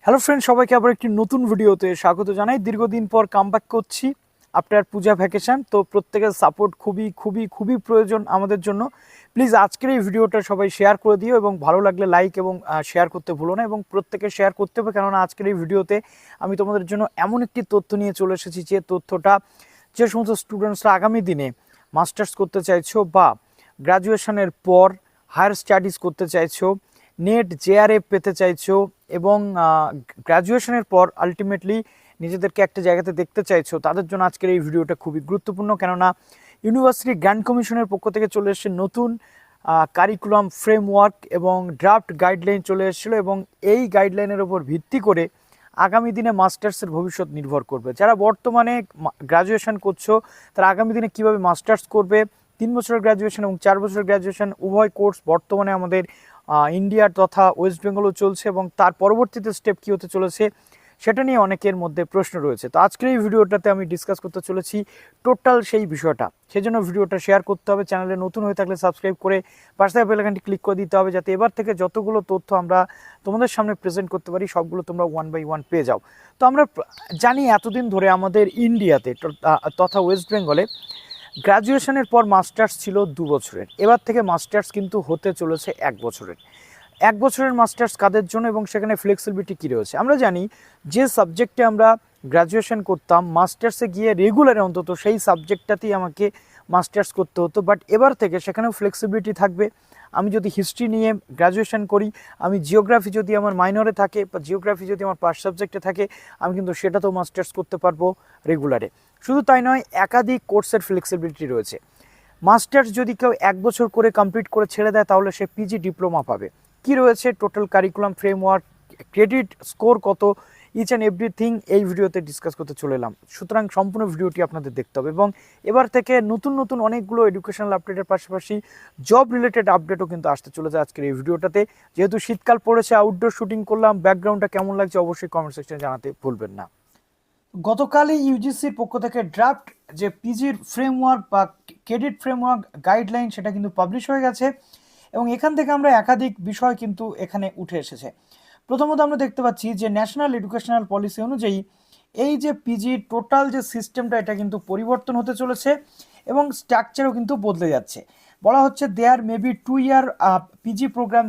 Hello friend, সবাইকে আবার একটি নতুন ভিডিওতে স্বাগত জানাই। দীর্ঘদিন পর কামব্যাক করছি আফটার পূজা ভ্যাকেশন। তো প্রত্যেকের সাপোর্ট খুবই খুবই খুবই প্রয়োজন আমাদের জন্য। প্লিজ আজকের এই ভিডিওটা সবাই শেয়ার করে দিও এবং ভালো লাগলে লাইক এবং শেয়ার করতে ভুলো না, এবং প্রত্যেকে শেয়ার করতে হবে, কেননা আজকের এই ভিডিওতে আমি তোমাদের জন্য এমন একটি তথ্য নিয়ে চলে এসেছি যে তথ্যটা যে সমস্ত স্টুডেন্টসরা আগামী দিনে মাস্টার্স করতে চাইছো বা গ্র্যাজুয়েশনের পর হায়ার স্টাডিজ করতে চাইছো, নেট জেআরএফ পেতে চাইছো এবং গ্র্যাজুয়েশনের পর আলটিমেটলি নিজেদেরকে একটা জায়গাতে দেখতে চাইছো, তাদের জন্য আজকের এই ভিডিওটা খুবই গুরুত্বপূর্ণ। কেননা ইউনিভার্সিটি গ্র্যান্ড কমিশনের পক্ষ থেকে চলে এসেছে নতুন কারিকুলাম ফ্রেমওয়ার্ক এবং ড্রাফট গাইডলাইন চলে এসেছিলো, এবং এই গাইডলাইনের ওপর ভিত্তি করে আগামী দিনে মাস্টার্সের ভবিষ্যৎ নির্ভর করবে। যারা বর্তমানে গ্র্যাজুয়েশন করছো তারা আগামী দিনে কীভাবে মাস্টার্স করবে, 3 বছরের গ্র্যাজুয়েশন এবং 4 বছরের গ্র্যাজুয়েশন উভয় কোর্স বর্তমানে আমাদের ইন্ডিয়ার তথা ওয়েস্ট বেঙ্গলও চলছে, এবং তার পরবর্তীতে স্টেপ কী হতে চলেছে সেটা নিয়ে অনেকের মধ্যে প্রশ্ন রয়েছে। তো আজকের এই ভিডিওটাতে আমি ডিসকাস করতে চলেছি টোটাল সেই বিষয়টা। সেজন্য ভিডিওটা শেয়ার করতে হবে, চ্যানেলে নতুন হয়ে থাকলে সাবস্ক্রাইব করে পাশে বেল আইকনটি ক্লিক করে দিতে হবে, যাতে এবার থেকে যতগুলো তথ্য আমরা তোমাদের সামনে প্রেজেন্ট করতে পারি সবগুলো তোমরা 1 বাই 1 পেয়ে যাও। তো আমরা জানি এতদিন ধরে আমাদের ইন্ডিয়াতে তথা ওয়েস্ট বেঙ্গলে গ্র্যাজুয়েশনের পর মাস্টার্স ছিল 2 বছরের, এবার থেকে মাস্টার্স কিন্তু হতে চলেছে 1 বছরের। 1 বছরের মাস্টার্স কাদের জন্য এবং সেখানে ফ্লেক্সিবিলিটি কী রয়েছে? আমরা জানি যে সাবজেক্টে আমরা গ্র্যাজুয়েশন করতাম, মাস্টার্সে গিয়ে রেগুলারে অন্তত সেই সাবজেক্টটাতেই আমাকে মাস্টার্স করতে হতো, বাট এবার থেকে সেখানেও ফ্লেক্সিবিলিটি থাকবে। আমি যদি হিস্ট্রি নিয়ে গ্র্যাজুয়েশন করি, আমি জিওগ্রাফি যদি আমার মাইনরে থাকে বা জিওগ্রাফি যদি আমার ফার্স্ট সাবজেক্টে থাকে, আমি কিন্তু সেটাতেও মাস্টার্স করতে পারবো রেগুলারে। শুধু তাই নয়, একাধিক কোর্সের ফ্লেক্সিবিলিটি রয়েছে। মাস্টার্স যদি কেউ 1 বছর করে কমপ্লিট করে ছেড়ে দেয় তাহলে সে পিজি ডিপ্লোমা পাবে। কি রয়েছে total curriculum framework, credit score কত, ইচ অ্যান্ড এভরিথিং এই ভিডিওতে ডিসকাস করতে চলে এলাম। সুতরাং সম্পূর্ণ ভিডিওটি আপনাদের দেখতে হবে, এবং এবার থেকে নতুন নতুন অনেকগুলো এডুকেশনাল আপডেটের পাশাপাশি জব রিলেটেড আপডেটও কিন্তু আসতে চলেছে আজকের এই ভিডিওটাতে। যেহেতু শীতকাল পড়েছে, আউটডোর শুটিং করলাম, ব্যাকগ্রাউন্ডটা কেমন লাগছে অবশ্যই কমেন্ট সেকশনে জানাতে ভুলবেন না। গতকালই ইউজিসির পক্ষ থেকে ড্রাফট যে পিজির ফ্রেমওয়ার্ক বা ক্রেডিট ফ্রেমওয়ার্ক গাইডলাইন সেটা কিন্তু পাবলিশ হয়ে গেছে, এবং এখান থেকে আমরা একাধিক বিষয় কিন্তু এখানে উঠে এসেছে। প্রথমত আমরা দেখতে পাচ্ছি যে ন্যাশনাল এডুকেশনাল পলিসি অনুযায়ী এই যে পিজি টোটাল যে সিস্টেমটা এটা কিন্তু পরিবর্তন হতে চলেছে এবং স্ট্রাকচারও কিন্তু বদলে যাচ্ছে। বলা হচ্ছে দেয়ার মেবি 2 ইয়ার পিজি প্রোগ্রাম,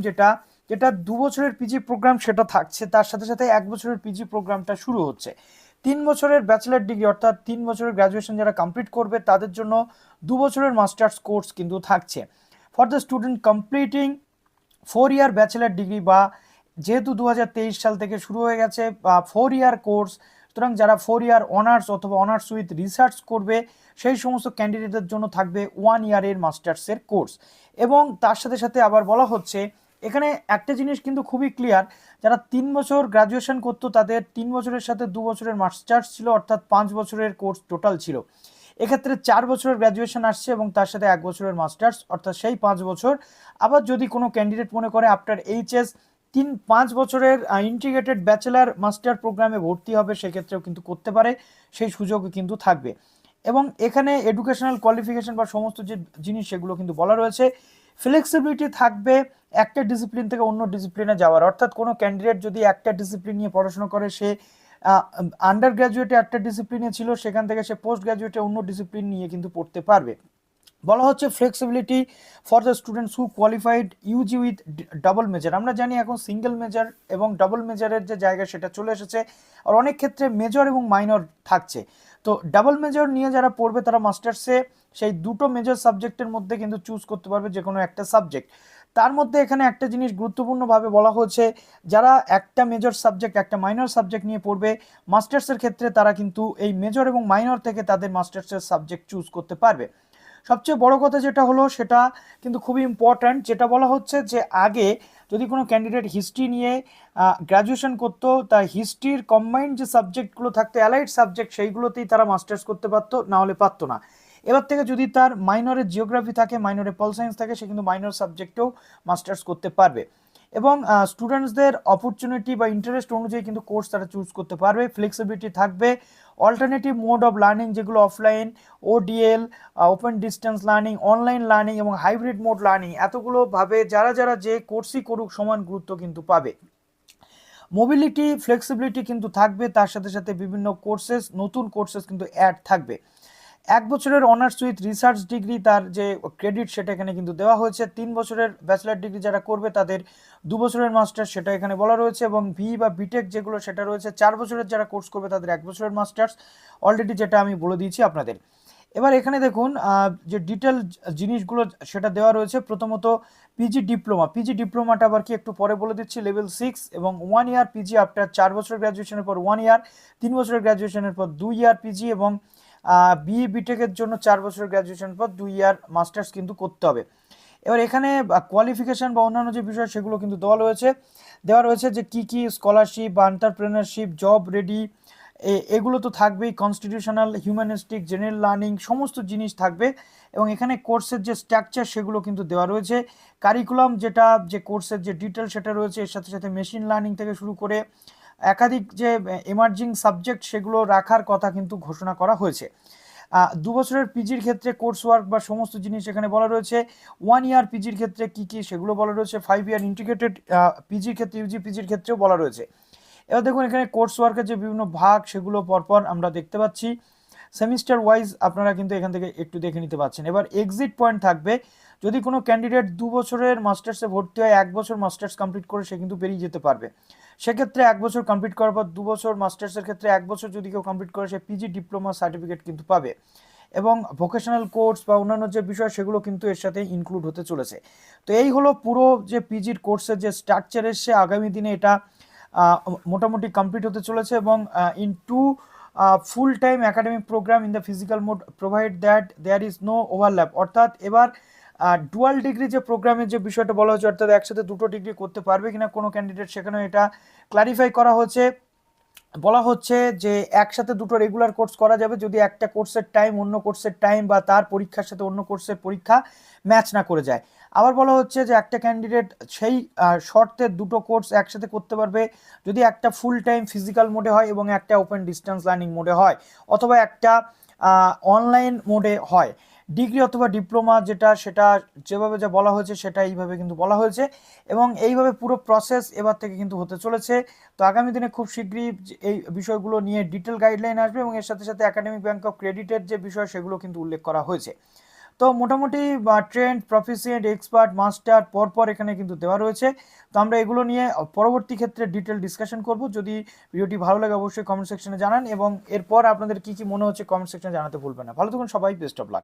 যেটা 2 বছরের পিজি প্রোগ্রাম সেটা থাকছে, তার সাথে সাথে 1 বছরের পিজি প্রোগ্রামটা শুরু হচ্ছে। 3 বছরের ব্যাচেলার ডিগ্রি অর্থাৎ 3 বছরের গ্র্যাজুয়েশন যারা কমপ্লিট করবে তাদের জন্য 2 বছরের মাস্টার্স কোর্স কিন্তু থাকছে। For the student completing 4 year bachelor degree, বা যেহেতু 2023 সাল থেকে শুরু হয়ে গেছে 4 ইয়ার কোর্স, সুতরাং যারা 4 ইয়ার অনার্স অথবা অনার্স উইথ রিসার্চ করবে সেই সমস্ত ক্যান্ডিডেটদের জন্য থাকবে 1 ইয়ারের মাস্টার্সের কোর্স। এবং তার সাথে সাথে আবার বলা হচ্ছে এখানে একটা জিনিস কিন্তু খুবই ক্লিয়ার, যারা 3 বছর গ্র্যাজুয়েশন করতো তাদের 3 বছরের সাথে 2 বছরের মাস্টার্স ছিল, অর্থাৎ 5 বছরের কোর্স টোটাল ছিল। এক্ষেত্রে 4 বছরের গ্র্যাজুয়েশন আসছে এবং তার সাথে 1 বছরের মাস্টার্স, অর্থাৎ সেই 5 বছর। আবার যদি কোনো ক্যান্ডিডেট মনে করে আফটার এইচএস 5 বছরের ইন্টিগ্রেটেড ব্যাচেলার মাস্টার প্রোগ্রামে ভর্তি হবে, সেক্ষেত্রেও কিন্তু করতে পারে, সেই সুযোগও কিন্তু থাকবে। এবং এখানে এডুকেশনাল কোয়ালিফিকেশন বা সমস্ত যে জিনিস সেগুলো কিন্তু বলা রয়েছে। ফ্লেক্সিবিলিটি থাকবে একটা ডিসিপ্লিন থেকে অন্য ডিসিপ্লিনে যাওয়ার, অর্থাৎ কোনো ক্যান্ডিডেট যদি একটা ডিসিপ্লিন নিয়ে পড়াশোনা করে, সে আন্ডার গ্র্যাজুয়েটে একটা ডিসিপ্লিনে ছিল, সেখান থেকে সে পোস্ট গ্র্যাজুয়েটে অন্য ডিসিপ্লিন নিয়ে কিন্তু পড়তে পারবে। বলা হচ্ছে flexibility for the students who qualified UG with double major. আমরা জানি এখন সিঙ্গেল মেজর এবং ডাবল মেজরের যে জায়গা সেটা চলে এসেছে, আর অনেক ক্ষেত্রে মেজর এবং মাইনর থাকছে। তো ডাবল মেজর নিয়ে যারা পড়বে তারা মাস্টার্সে সেই দুটো মেজর সাবজেক্টের মধ্যে কিন্তু চুজ করতে পারবে যে কোনো একটা সাবজেক্ট। তার মধ্যে এখানে একটা জিনিস গুরুত্বপূর্ণভাবে বলা হচ্ছে, যারা একটা মেজর সাবজেক্ট একটা মাইনর সাবজেক্ট নিয়ে পড়বে মাস্টার্সের ক্ষেত্রে, তারা কিন্তু এই মেজর এবং মাইনর থেকে তাদের মাস্টার্সের সাবজেক্ট চুজ করতে পারবে। সবচেয়ে বড় কথা যেটা হলো সেটা কিন্তু খুবই ইম্পর্ট্যান্ট, যেটা বলা হচ্ছে যে আগে যদি কোনো ক্যান্ডিডেট হিস্ট্রি নিয়ে গ্র্যাজুয়েশন করতো, তা হিস্ট্রির কম্বাইন্ড যে সাবজেক্টগুলো থাকতো অ্যালাইড সাবজেক্ট, সেইগুলোতেই তারা মাস্টার্স করতে পারতো, না হলে পারতো না। এবার থেকে যদি তার মাইনরে জিওগ্রাফি থাকে, মাইনরে পল সায়েন্স থাকে, সে কিন্তু মাইনর সাবজেক্টেও মাস্টার্স করতে পারবে। এবং স্টুডেন্টসদের অপরচুনিটি বা ইন্টারেস্ট অনুযায়ী কিন্তু কোর্স তারা চুজ করতে পারবে। ফ্লেক্সিবিলিটি থাকবে। অল্টারনেটিভ মোড অফ লার্নিং, যেগুলো offline, ODL, open distance learning, online learning এবং হাইব্রিড মোড লার্নিং, এতগুলো ভাবে যারা যারা যে কোর্সই করুক সমান গুরুত্ব কিন্তু পাবে। মোবিলিটি ফ্লেক্সিবিলিটি কিন্তু থাকবে, তার সাথে সাথে বিভিন্ন কোর্সেস, নতুন কোর্সেস কিন্তু অ্যাড থাকবে। 1 বছরের অনার্স উইথ রিসার্চ ডিগ্রি, তার যে ক্রেডিট সেটা এখানে কিন্তু দেওয়া হয়েছে। 3 বছরের ব্যাচেলার ডিগ্রি যারা করবে তাদের 2 বছরের মাস্টার্স সেটা এখানে বলা রয়েছে, এবং ভি বা বিটেক যেগুলো সেটা রয়েছে 4 বছরের যারা কোর্স করবে তাদের 1 বছরের মাস্টার্স, অলরেডি যেটা আমি বলে দিয়েছি আপনাদের। এবার এখানে দেখুন যে ডিটেল জিনিসগুলো সেটা দেওয়া রয়েছে। প্রথমত পিজি ডিপ্লোমাটা আবার কি একটু পরে বলে দিচ্ছি, লেভেল 6 এবং 1 ইয়ার পিজি আফটার 4 বছরের গ্র্যাজুয়েশনের পর 1 ইয়ার, 3 বছরের গ্র্যাজুয়েশনের পর 2 ইয়ার পিজি, এবং বিটেকের জন্য 4 বছরের গ্র্যাজুয়েশনের পর 2 ইয়ার মাস্টার্স কিন্তু করতে হবে। এবার এখানে কোয়ালিফিকেশন বা অন্যান্য যে বিষয় সেগুলো কিন্তু দেওয়া রয়েছে যে কি কি স্কলারশিপ বা এন্টারপ্রেনারশিপ, জব রেডি, এগুলো তো থাকবেই, কনস্টিটিউশনাল, হিউম্যানিস্টিক, জেনারেল লার্নিং সমস্ত জিনিস থাকবে। এবং এখানে কোর্সের যে স্ট্রাকচার সেগুলো কিন্তু দেওয়া রয়েছে, কারিকুলাম যেটা, যে কোর্সের যে ডিটেল সেটা রয়েছে, এর সাথে সাথে মেশিন লার্নিং থেকে শুরু করে একাধিক যে এমার্জিং সাবজেক্ট সেগুলো রাখার কথা কিন্তু ঘোষণা করা হয়েছে। 2 বছরের পিজির ক্ষেত্রে কোর্স ওয়ার্ক বা সমস্ত জিনিস এখানে বলা রয়েছে। 1 ইয়ার পিজির ক্ষেত্রে কি কি সেগুলো বলা রয়েছে। 5 ইয়ার ইন্টিগ্রেটেড পিজির ক্ষেত্রে, ইউজি পিজির ক্ষেত্রেও বলা রয়েছে। এবার দেখুন এখানে কোর্স ওয়ার্কের যে বিভিন্ন ভাগ সেগুলো পরপর আমরা দেখতে পাচ্ছি, সেমিস্টার ওয়াইজ আপনারা কিন্তু এখান থেকে একটু দেখে নিতে পাচ্ছেন। এবার এক্সিট পয়েন্ট থাকবে, যদি কোনো ক্যান্ডিডেট 2 বছরের মাস্টার্সে ভর্তি হয়, 1 বছর মাস্টার্স কমপ্লিট করে সে কিন্তু বেরিয়ে যেতে পারবে। সেক্ষেত্রে 1 বছর কমপ্লিট করার পর 2 বছর মাস্টার্সের ক্ষেত্রে 1 বছর যদি কেউ কমপ্লিট করে সে পিজি ডিপ্লোমা সার্টিফিকেট কিন্তু পাবে, এবং ভোকেশনাল কোর্স বা অন্যান্য যে বিষয় সেগুলো কিন্তু এর সাথে ইনক্লুড হতে চলেছে। তো এই হলো পুরো যে পিজির কোর্সের যে স্ট্রাকচার এসছে, আগামী দিনে এটা মোটামুটি কমপ্লিট হতে চলেছে, এবং in two full time academic program in the physical mode provide that there is no overlap. অর্থাৎ এবার ডুয়াল ডিগ্রি যে প্রোগ্রামের যে বিষয়টা বলা হচ্ছে, অর্থাৎ একসাথে দুটো ডিগ্রি করতে পারবে কিনা কোনো ক্যান্ডিডেট, সেখানে এটা ক্লারিফাই করা হচ্ছে। বলা হচ্ছে যে একসাথে দুটো রেগুলার কোর্স করা যাবে যদি একটা কোর্সের টাইম অন্য কোর্সের টাইম বা তার পরীক্ষার সাথে অন্য কোর্সের পরীক্ষা ম্যাচ না করে যায়। আবার বলা হচ্ছে যে একটা ক্যান্ডিডেট সেই শর্তে দুটো কোর্স একসাথে করতে পারবে যদি একটা ফুল টাইম ফিজিক্যাল মোডে হয় এবং একটা ওপেন ডিস্টেন্স লার্নিং মোডে হয়, অথবা একটা অনলাইন মোডে হয়। ডিগ্রি অথবা ডিপ্লোমা যেটা, সেটা যেভাবে যা বলা হয়েছে সেটা এইভাবে কিন্তু বলা হয়েছে, এবং এইভাবে পুরো প্রসেস এবার থেকে কিন্তু হতে চলেছে। তো আগামী দিনে খুব শীঘ্রই এই বিষয়গুলো নিয়ে ডিটেল গাইডলাইন আসবে, এবং এর সাথে সাথে একাডেমিক ব্যাংক অফ ক্রেডিটের যে বিষয় সেগুলো কিন্তু উল্লেখ করা হয়েছে। তো মোটামুটি ট্রেন্ড, প্রফিসিয়েন্ট, এক্সপার্ট, মাস্টার পরপর এখানে কিন্তু দেওয়া রয়েছে। তো আমরা এগুলো নিয়ে পরবর্তী ক্ষেত্রে ডিটেল ডিসকাশন করব। যদি ভিডিওটি ভালো লাগে অবশ্যই কমেন্ট সেকশনে জানান, এবং এরপর আপনাদের কি কি মনে হচ্ছে কমেন্ট সেকশনে জানাতে ভুলবেন না। ভালো থাকুন সবাই, বেস্ট অফ লাক।